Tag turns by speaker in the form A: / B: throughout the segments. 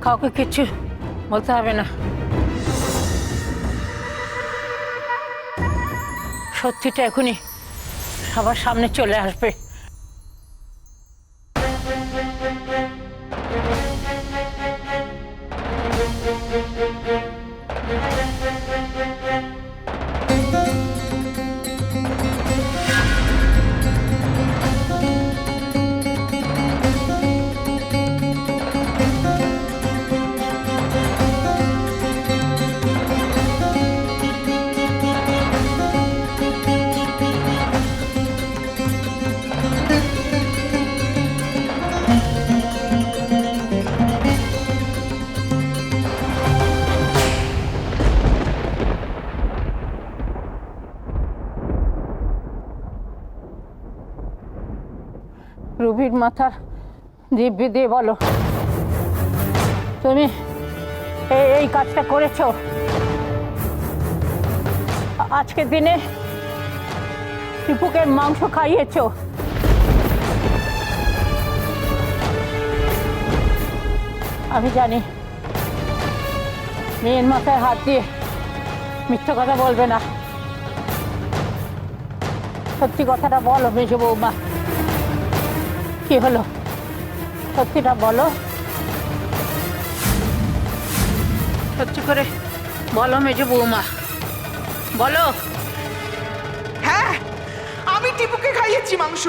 A: কাউকে কিচ্ছু বলতে হবে না। সত্যিটা এখনই সবার সামনে চলে আসবে। রুবির মাথার দিব্যি দিয়ে বলো, তুমি এই কাজটা করেছো? আজকের দিনে টিপুকে মাংস খাইয়েছো? আমি জানি মেয়ের মাথায় হাত দিয়ে মিথ্যা কথা বলবে না। সত্যি কথাটা বলো মেজ বৌমা, কি হলো? সত্যিটা বলো, সত্যি করে বলো মেজ বৌমা, বলো।
B: হ্যাঁ, আমি টিপুকে খাইয়েছি মাংস।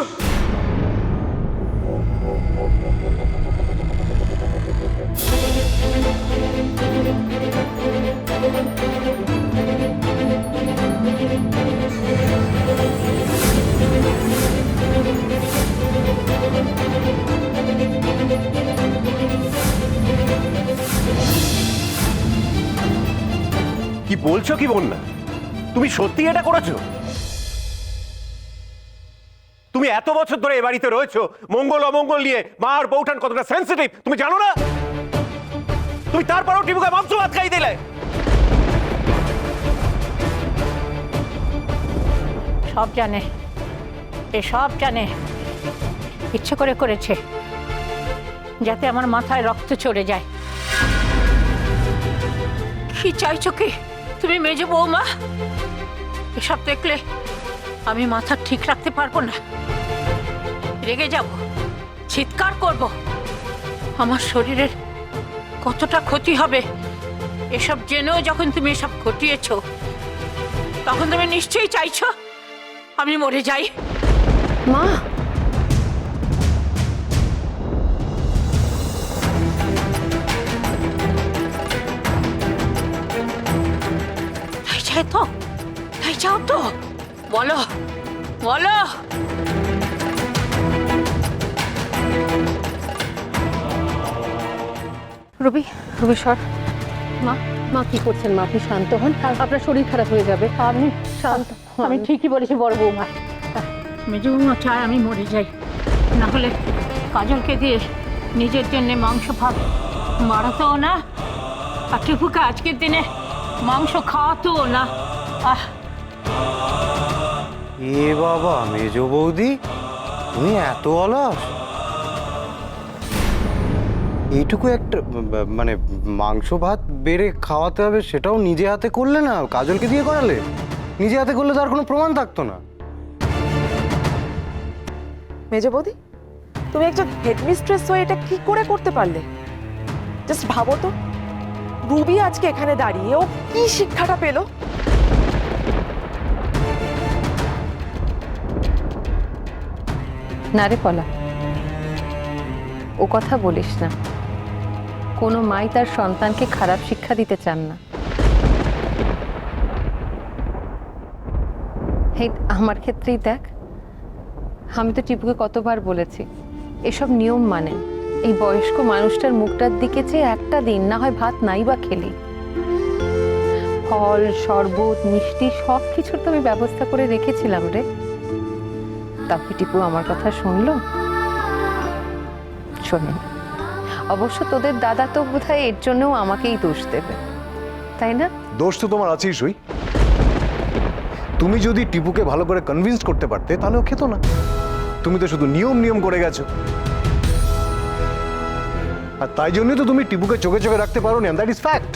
C: কি বলছো কি বন্যা? তুমি সত্যি এটা করেছো? তুমি এত বছর ধরে এ বাড়িতে রয়েছো, মঙ্গল অমঙ্গল নিয়ে মা আর বউঠান কতটা সেন্সিটিভ তুমি জানো না? তুমি তারপরও টিপুকে মাংস ভাত খাই দিলে।
A: সব জানে, এ সব জানে, ইচ্ছে করে করেছে যাতে আমার মাথায় রক্ত চড়ে যায়। কি চাইছো কি তুমি মেজ বৌমা? এসব দেখলে আমি মাথা ঠিক রাখতে পারবো না, রেগে যাব, চিৎকার করব। আমার শরীরের কতটা ক্ষতি হবে এসব জেনেও যখন তুমি এসব ঘটিয়েছো, তখন তুমি নিশ্চয়ই চাইছো আমি মরে যাই।
D: মা,
A: তাই চাই তো, তাই চাও তো? বলো বলো।
D: রবি, রবি সর। মা, মা কি করছেন? মা আপনি শান্ত হন, আপনার শরীর খারাপ হয়ে যাবে।
A: আমি
D: শান্ত হন।
A: আমি ঠিকই বলেছি বড় বৌমা। মেজো বৌমা চায় আমি মরে যাই, না হলে কাজলকে দিয়ে নিজের জন্য মাংস ভাত মারাতেও না, আর টিপুকে আজকের দিনে মাংস খাওয়াতেও না। আহ,
E: এ বাবা, মেজো বৌদি তুমি এত অলস! এইটুকু একটা মানে মাংস ভাত বেড়ে খাওয়াতে হবে, সেটাও নিজে হাতে করলে না, কাজলকে দিয়ে করালে। নিজে হাতে করলে তার কোনো প্রমাণ থাকতো না।
B: মেজ বৌদি, তুমি একজন হেডমিস্ট্রেস হয়ে এটা কি করে করতে পারলে? জাস্ট ভাবো তো, রুবি আজকে এখানে দাঁড়িয়ে ও কি শিক্ষাটা পেল?
D: না রে পলা, ও কথা বলিস না। কোনো মাই তার সন্তানকে খারাপ শিক্ষা দিতে চান না। এই আমার ক্ষেত্রেই দেখ, আমি তো টিপুকে কতবার বলেছি এসব নিয়ম মানে। এই বয়স্ক মানুষটার মুখটার দিকে চেয়ে একটা দিন না হয় ভাত নাই বা খেলি। ফল, শরবত, মিষ্টি সব কিছুর তো আমি ব্যবস্থা করে রেখেছিলাম রে। তবে টিপু আমার কথা শুনলো? শোনে। অবশ্য তোদের দাদা তো বোধহয় এর জন্যও আমাকেই দোষ দেবে, তাই না?
F: দোষ তো তোমার আছেই সই। তুমি যদি টিপুকে ভালো করে কনভিন্স করতে পারতে তাহলে ও খেতো না। তুমি তো শুধু নিয়ম নিয়ম করে গেছো। আর তাই জন্যই তো তুমি টিপুকে চোখে চোখে রাখতে পারো না, দ্যাট ইজ ফ্যাক্ট।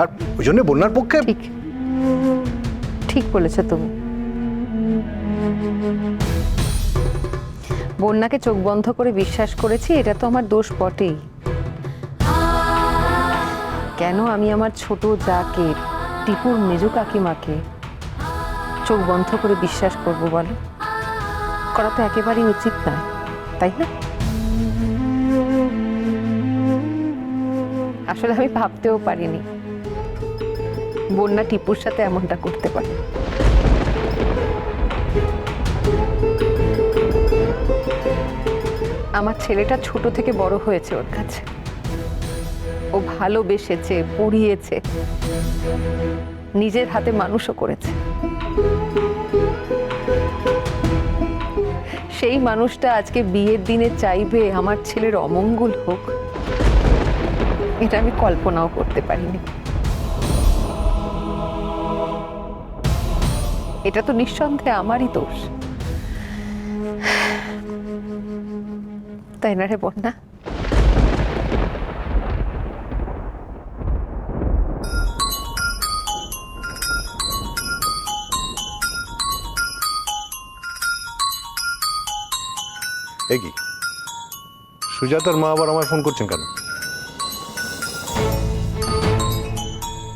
F: আর ওই জন্য বন্যার পক্ষে
D: ঠিক ঠিক বলেছো তুমি। বন্যাকে চোখ বন্ধ করে বিশ্বাস করেছি, এটা তো আমার দোষ বটেই। কেন আমি আমার ছোট যাকে, টিপুর মেজো কাকিমাকে চোখ বন্ধ করে বিশ্বাস করব বলো? করা তো একেবারেই উচিত না, তাই না? আসলে আমি ভাবতেও পারিনি বন্যা টিপুর সাথে এমনটা করতে পারে। আমার ছেলেটা ছোট থেকে বড় হয়েছে ওর কাছে, ও ভালোবেসেছে, পড়িয়েছে, নিজের হাতে মানুষও করেছে। সেই মানুষটা আজকে বিয়ের দিনে চাইবে আমার ছেলের অমঙ্গল হোক, এটা আমি কল্পনাও করতে পারিনি। এটা তো নিঃসন্দেহে আমারই দোষ, তাই না রে বন্যা?
F: এ কি সুজাতার মা আবার আমায় ফোন করছেন কেন?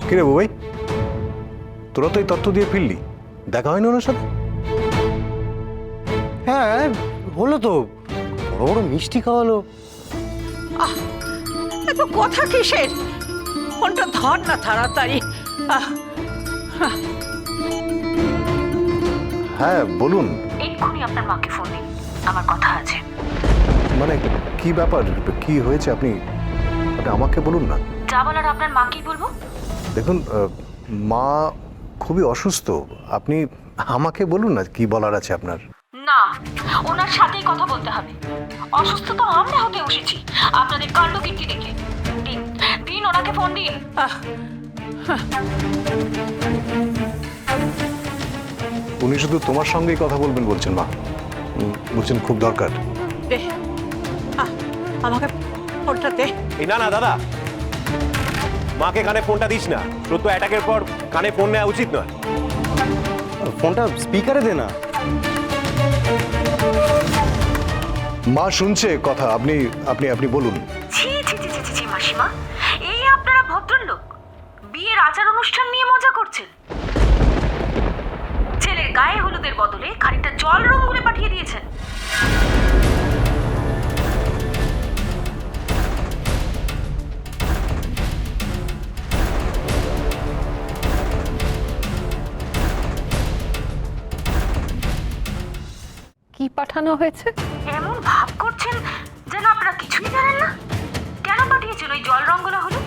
F: কিরে বুবাই, তোরা তো এই তথ্য দিয়ে ফিরলি, দেখা হয়নি ওনার সাথে?
E: হ্যাঁ হলো তো, বড় বড় মিষ্টি খাওয়ালো।
A: এত কথা কিসের? ফোনটা ধর না তাড়াতাড়ি।
F: হ্যাঁ বলুন।
G: এক্ষুনি আপনার মাকে ফোন দিন, আমার কথা আছে।
F: মানে কি ব্যাপার, কি হয়েছে আপনি আমাকে বলুন না।
G: যা বলার আপনার মাকেই বলবো।
F: দেখুন মা খুবই অসুস্থ, আপনি আমাকে বলুন না কি বলার আছে আপনার।
G: না, ওনার সাথেই কথা বলতে হবে। অসুস্থ তো আমরা হতে বসেছি আপনাদের কাণ্ডকীর্তি দেখে। দিন দিন ওনাকে ফোন দিন।
F: উনি শুধু তোমার সঙ্গেই কথা বলবেন বলছেন মা, বলছেন খুব দরকার।
A: দে, আমাকে ফোনটা দে।
C: এই না না দাদা, মাকে কানে ফোনটা দিস না। সত্য অ্যাটাকের পর কানে ফোন নেওয়া উচিত নয়।
E: ফোনটা স্পিকারে দে না।
F: মা শুনছে কথা, আপনি আপনি আপনি বলুন।
G: ছি ছি ছি ছি ছি মাসিমা, এই আপনারা ভদ্রলোক বিয়ের আচার অনুষ্ঠান নিয়ে মজা করছেন। ছেলের গায়ে হলুদের বদলে খানিকটা জল রং গুলে পাঠিয়ে দিয়েছেন।
D: কি পাঠানো হয়েছে?
G: এমন ভাব করছেন যেন আপনারা কিছুই জানেন না। কেন পাঠিয়েছেন ওই জল রঙগুলো হলুদ?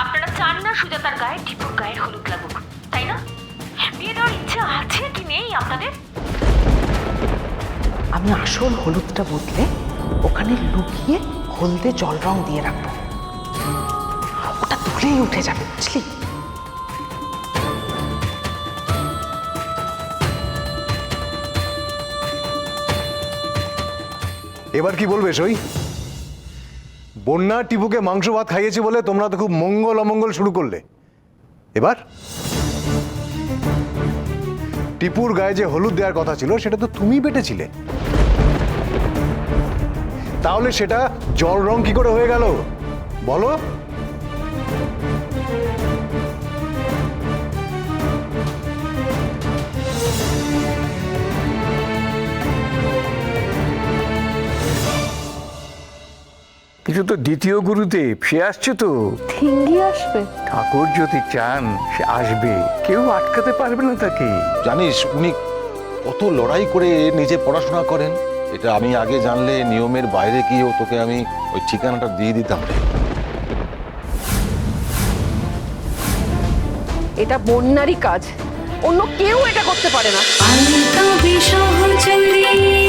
G: আপনারা চান না সুজাতার গায়ে টিপুর গায়ের হলুদ লাগুক, তাই না? বিয়ে দেওয়ার ইচ্ছা আছে কি নেই আপনাদের?
B: আমি আসল হলুদটা বদলে ওখানে লুকিয়ে হলদে জল রং দিয়ে রাখবো, ওটা ধুলেই উঠে যাবে, বুঝলি?
F: এবার কি বলবে সই? বন্যা টিপুকে মাংস ভাত খাইয়েছে বলে তোমরা তো খুব মঙ্গল অমঙ্গল শুরু করলে। এবার টিপুর গায়ে যে হলুদ দেওয়ার কথা ছিল সেটা তো তুমি বেটেছিলে, তাহলে সেটা জল রং কি করে হয়ে গেল বলো?
H: কিছু তো দ্বিতীয় গুরুতে সে আসছে তো।
D: থিঙ্গি আসবে?
H: ঠাকুর যদি চান সে আসবে, কেউ আটকাতে পারবে না তাকে।
I: জানিস উনি কত লড়াই করে নিজে পড়াশোনা করেন, এটা আমি আগে জানলে নিয়মের বাইরে গিয়েও তোকে আমি ওই ঠিকানাটা দিয়ে দিতাম রে।
B: এটা বন্যারই কাজ, অন্য কেউ এটা করতে পারে না।
J: অন্ত বিসহচরী